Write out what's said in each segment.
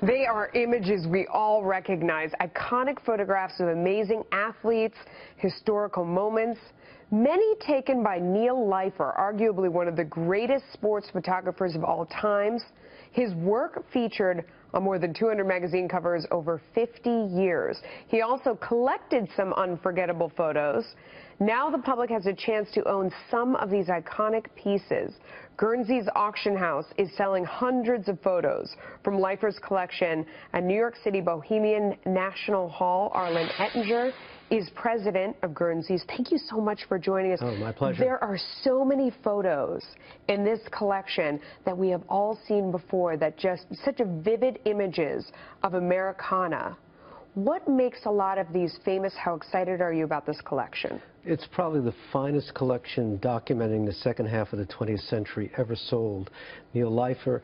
They are images we all recognize, iconic photographs of amazing athletes, historical moments, many taken by Neil Leifer, arguably one of the greatest sports photographers of all times. His work featured on more than 200 magazine covers over 50 years. He also collected some unforgettable photos. Now the public has a chance to own some of these iconic pieces. Guernsey's auction house is selling hundreds of photos from Leifer's collection at New York City Bohemian National Hall. Arlen Ettinger is president of Guernsey's. Thank you so much for joining us. Oh, my pleasure. There are so many photos in this collection that we have all seen before, that just such a vivid images of Americana. What makes a lot of these famous? How excited are you about this collection? It's probably the finest collection documenting the second half of the 20th century ever sold. Neil Leifer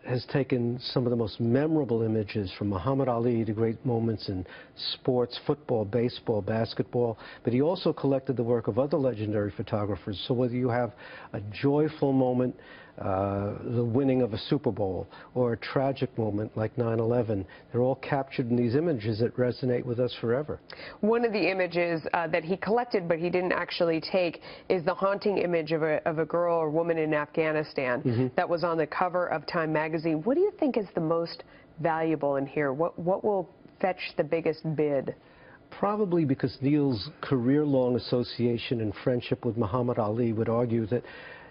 has taken some of the most memorable images from Muhammad Ali to great moments in sports, football, baseball, basketball, but he also collected the work of other legendary photographers. So whether you have a joyful moment, the winning of a Super Bowl, or a tragic moment like 9/11, they're all captured in these images that resonate with us forever. One of the images that he collected but he didn't actually take is the haunting image of a girl or woman in Afghanistan that was on the cover of Time magazine. What do you think is the most valuable in here? What will fetch the biggest bid? Probably because Neil's career-long association and friendship with Muhammad Ali would argue that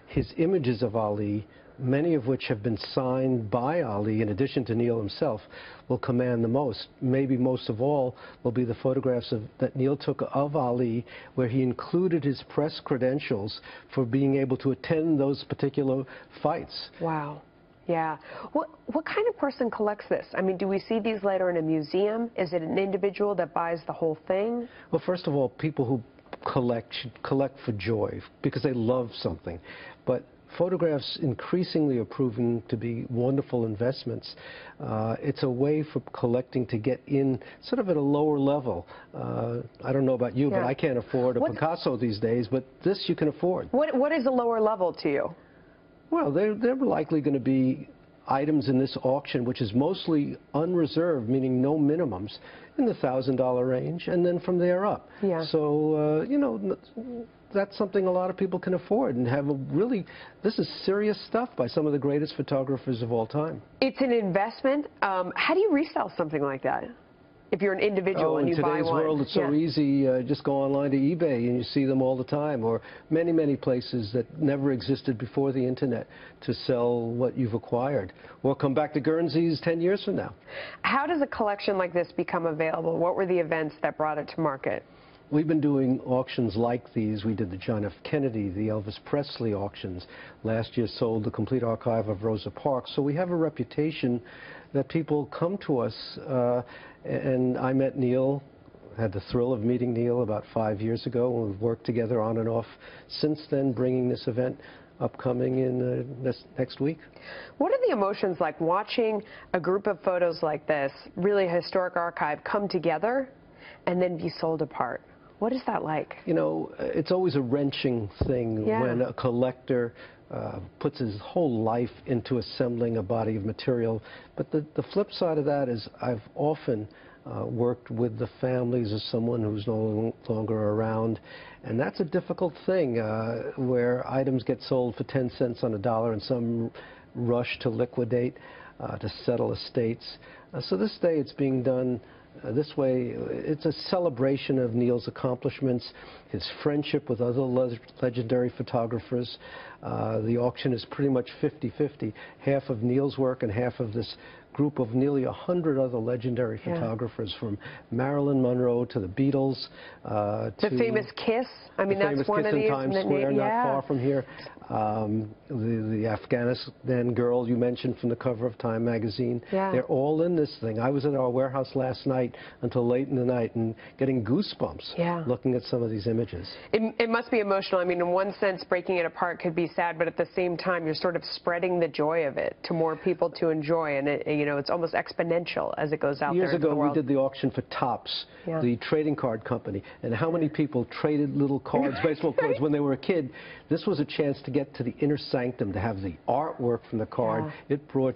his images of Ali, many of which have been signed by Ali in addition to Neil himself, will command the most. Maybe most of all will be the photographs that Neil took of Ali, where he included his press credentials for being able to attend those particular fights. Wow. Yeah. What kind of person collects this? I mean, do we see these later in a museum? Is it an individual that buys the whole thing? Well, first of all, people who collect should collect for joy because they love something. But photographs increasingly are proven to be wonderful investments. It's a way for collecting to get in sort of at a lower level. I don't know about you, but I can't afford a Picasso these days, but this you can afford. What is a lower level to you? Well, they're likely going to be items in this auction, which is mostly unreserved, meaning no minimums, in the $1,000 range, and then from there up. Yeah. So, you know, that's something a lot of people can afford and have a really, this is serious stuff by some of the greatest photographers of all time. It's an investment. How do you resell something like that? If you're an individual and you buy one. In today's world, it's so easy. Just go online to eBay and you see them all the time, or many, many places that never existed before the internet to sell what you've acquired. Or come back to Guernsey's 10 years from now. How does a collection like this become available? What were the events that brought it to market? We've been doing auctions like these. We did the John F. Kennedy, the Elvis Presley auctions. Last year sold the complete archive of Rosa Parks. So we have a reputation that people come to us. And I met Neil, had the thrill of meeting Neil about 5 years ago, and we've worked together on and off since then, bringing this event upcoming in next week. What are the emotions like watching a group of photos like this, really a historic archive, come together and then be sold apart? What is that like? You know, it's always a wrenching thing when a collector puts his whole life into assembling a body of material. But the flip side of that is I've often worked with the families of someone who's no longer around, and that's a difficult thing where items get sold for 10 cents on a dollar and some rush to liquidate, to settle estates. So this day it's being done this way. It's a celebration of Neil's accomplishments, his friendship with other legendary photographers. The auction is pretty much 50-50, half of Neil's work and half of this group of nearly 100 other legendary photographers, from Marilyn Monroe to the Beatles. The famous Kiss. I mean, that's one of these. The famous Kiss in Times Square, not far from here. The Afghanistan girl you mentioned from the cover of Time magazine. They're all in this thing. I was at our warehouse last night until late in the night and getting goosebumps looking at some of these images. It must be emotional. I mean, in one sense, breaking it apart could be sad, but at the same time, you're sort of spreading the joy of it to more people to enjoy, and you know, it's almost exponential as it goes out there into the world. Years ago, we did the auction for Topps, the trading card company, and how many people traded little cards, baseball cards, when they were a kid. This was a chance to get to the inner sanctum, to have the artwork from the card. It brought